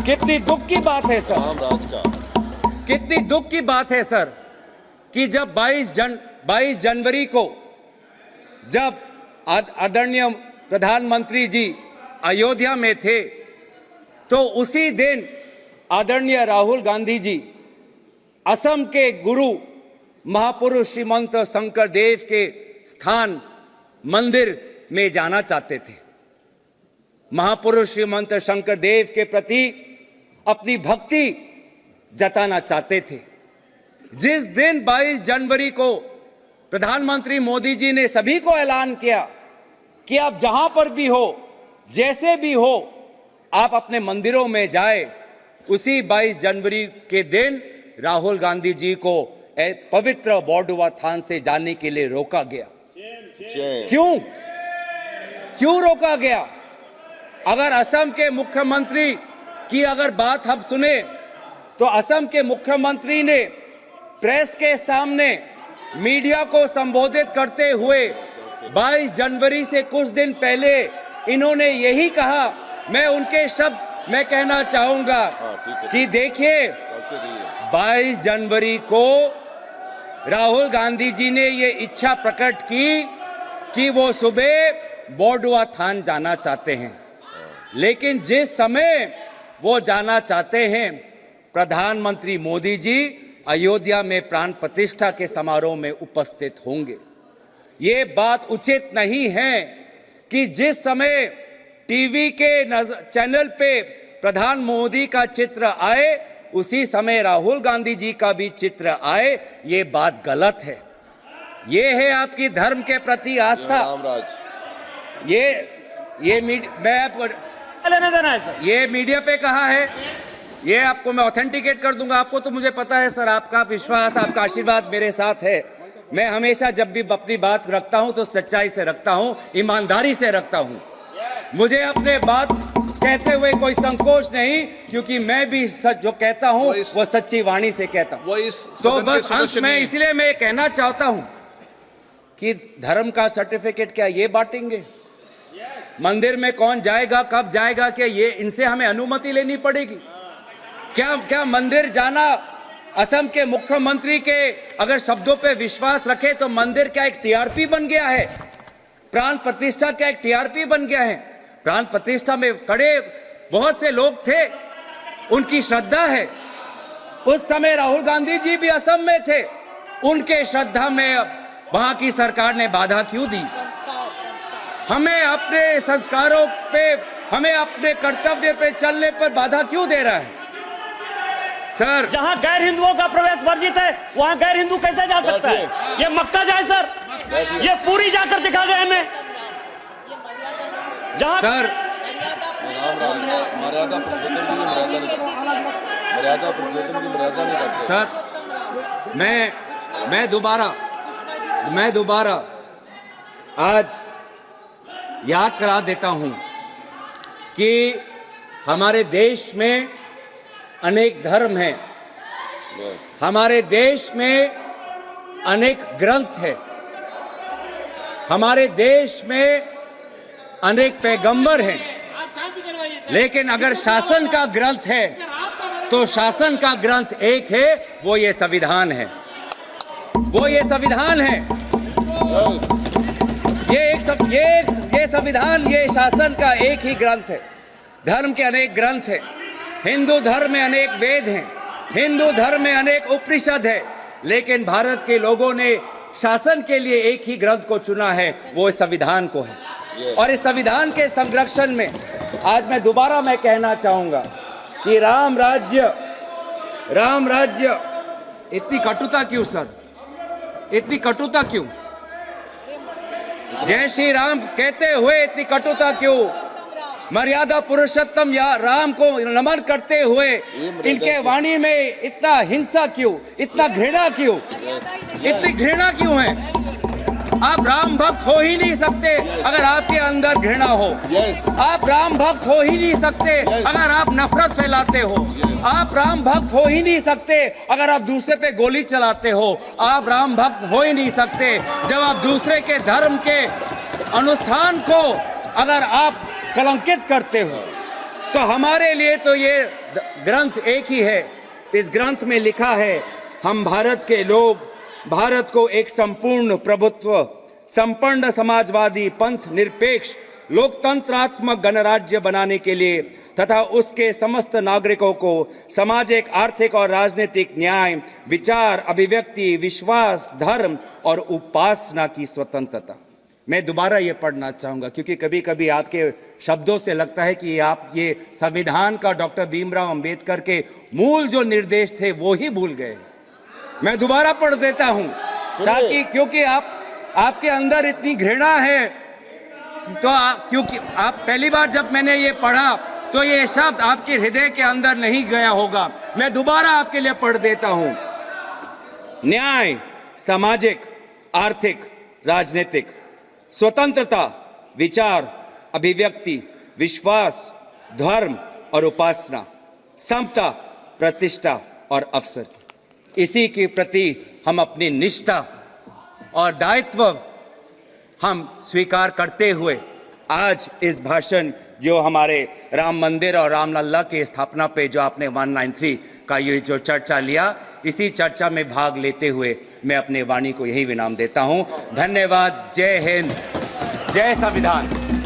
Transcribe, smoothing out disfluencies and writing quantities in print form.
कितनी दुख की बात है सर, रामराज का कितनी दुख की बात है सर कि जब 22 जनवरी को जब आदरणीय प्रधानमंत्री जी अयोध्या में थे तो उसी दिन आदरणीय राहुल गांधी जी असम के गुरु महापुरुष श्रीमंत शंकर देव के स्थान मंदिर में जाना चाहते थे। महापुरुष श्रीमंत शंकर देव के प्रति अपनी भक्ति जताना चाहते थे। जिस दिन 22 जनवरी को प्रधानमंत्री मोदी जी ने सभी को ऐलान किया कि आप जहां पर भी हो, जैसे भी हो, आप अपने मंदिरों में जाए, उसी 22 जनवरी के दिन राहुल गांधी जी को पवित्र बॉर्डुआ थान से जाने के लिए रोका गया। क्यों रोका गया? अगर असम के मुख्यमंत्री की अगर बात हम सुने तो असम के मुख्यमंत्री ने प्रेस के सामने मीडिया को संबोधित करते हुए 22 जनवरी से कुछ दिन पहले इन्होंने यही कहा। मैं उनके शब्द मैं कहना चाहूंगा कि देखिए 22 जनवरी को राहुल गांधी जी ने ये इच्छा प्रकट की कि वो सुबह बॉर्डुआ थान जाना चाहते हैं, लेकिन जिस समय वो जाना चाहते हैं प्रधानमंत्री मोदी जी अयोध्या में प्राण प्रतिष्ठा के समारोह में उपस्थित होंगे। ये बात उचित नहीं है कि जिस समय टीवी के चैनल पे प्रधान मोदी का चित्र आए उसी समय राहुल गांधी जी का भी चित्र आए। ये बात गलत है। ये है आपकी धर्म के प्रति आस्था। ये मीडिया पे कहा है, ये आपको मैं ऑथेंटिकेट कर दूंगा। आपको तो मुझे पता है सर, आपका विश्वास, आपका आशीर्वाद मेरे साथ है। मैं हमेशा जब भी अपनी बात रखता हूं तो सच्चाई से रखता हूं, ईमानदारी से रखता हूं। मुझे अपने बात कहते हुए कोई संकोच नहीं, क्योंकि मैं भी सच जो कहता हूं वो सच्ची वाणी से कहता हूं। तो बस अंत में इसलिए मैं कहना चाहता हूं कि धर्म का सर्टिफिकेट क्या ये बांटेंगे? मंदिर में कौन जाएगा, कब जाएगा, क्या ये इनसे हमें अनुमति लेनी पड़ेगी? क्या मंदिर जाना असम के मुख्यमंत्री के अगर शब्दों पे विश्वास रखे तो मंदिर क्या एक टीआरपी बन गया है? प्राण प्रतिष्ठा क्या एक टीआरपी बन गया है? प्राण प्रतिष्ठा में खड़े बहुत से लोग थे, उनकी श्रद्धा है। उस समय राहुल गांधी जी भी असम में थे, उनके श्रद्धा में वहां की सरकार ने बाधा क्यों दी? हमें अपने संस्कारों पे, हमें अपने कर्तव्य पे चलने पर बाधा क्यों दे रहा है सर? जहां गैर हिंदुओं का प्रवेश वर्जित है वहां गैर हिंदू कैसे जा सकता है? ये मक्का जाए सर, ये पूरी जाकर दिखा दे हमें। जहां सर सर मैं दोबारा आज याद करा देता हूं कि हमारे देश में अनेक धर्म हैं, हमारे देश में अनेक ग्रंथ हैं, हमारे देश में अनेक पैगंबर हैं, लेकिन अगर शासन का ग्रंथ है तो शासन का ग्रंथ एक है, वो ये संविधान है। वो ये संविधान है। ये संविधान, ये शासन का एक ही ग्रंथ है। धर्म के अनेक ग्रंथ हैं। हिंदू धर्म में अनेक वेद हैं, हिंदू धर्म में अनेक उपनिषद है, लेकिन भारत के लोगों ने शासन के लिए एक ही ग्रंथ को चुना है, वो इस संविधान को है। और इस संविधान के संरक्षण में आज मैं दोबारा कहना चाहूंगा कि राम राज्य इतनी कटुता क्यों सर? इतनी कटुता क्यों? जय श्री राम कहते हुए इतनी कटुता क्यों? मर्यादा पुरुषोत्तम या राम को नमन करते हुए इनके वाणी में इतना हिंसा क्यों, इतना घृणा क्यों, इतनी घृणा क्यों है? आप राम भक्त हो ही नहीं सकते अगर आपके अंदर घृणा हो। आप राम भक्त हो ही नहीं सकते अगर आप नफरत फैलाते हो। आप राम भक्त हो ही नहीं सकते अगर आप दूसरे पे गोली चलाते हो। आप राम भक्त हो ही नहीं सकते जब आप दूसरे के धर्म के अनुष्ठान को अगर आप कलंकित करते हो। तो हमारे लिए तो ये ग्रंथ एक ही है। इस ग्रंथ में लिखा है, हम भारत के लोग भारत को एक संपूर्ण प्रभुत्व, संपन्न समाजवादी, पंथ निरपेक्ष, लोकतंत्रात्मक गणराज्य बनाने के लिए तथा उसके समस्त नागरिकों को सामाजिक, आर्थिक और राजनीतिक न्याय, विचार, अभिव्यक्ति, विश्वास, धर्म और उपासना की स्वतंत्रता। मैं दोबारा ये पढ़ना चाहूँगा क्योंकि कभी कभी आपके शब्दों से लगता है कि आप ये संविधान का डॉक्टर भीमराव अंबेडकर के मूल जो निर्देश थे वो ही भूल गए। मैं दोबारा पढ़ देता हूँ ताकि, क्योंकि आपके अंदर इतनी घृणा है, तो क्योंकि आप पहली बार जब मैंने ये पढ़ा तो ये शब्द आपके हृदय के अंदर नहीं गया होगा। मैं दोबारा आपके लिए पढ़ देता हूँ। न्याय, सामाजिक, आर्थिक, राजनीतिक, स्वतंत्रता, विचार, अभिव्यक्ति, विश्वास, धर्म और उपासना, समता, प्रतिष्ठा और अवसर, इसी के प्रति हम अपनी निष्ठा और दायित्व हम स्वीकार करते हुए आज इस भाषण जो हमारे राम मंदिर और रामलला की स्थापना पे जो आपने 193 का ये जो चर्चा लिया, इसी चर्चा में भाग लेते हुए मैं अपने वाणी को यही विराम देता हूं। धन्यवाद। जय हिंद, जय संविधान।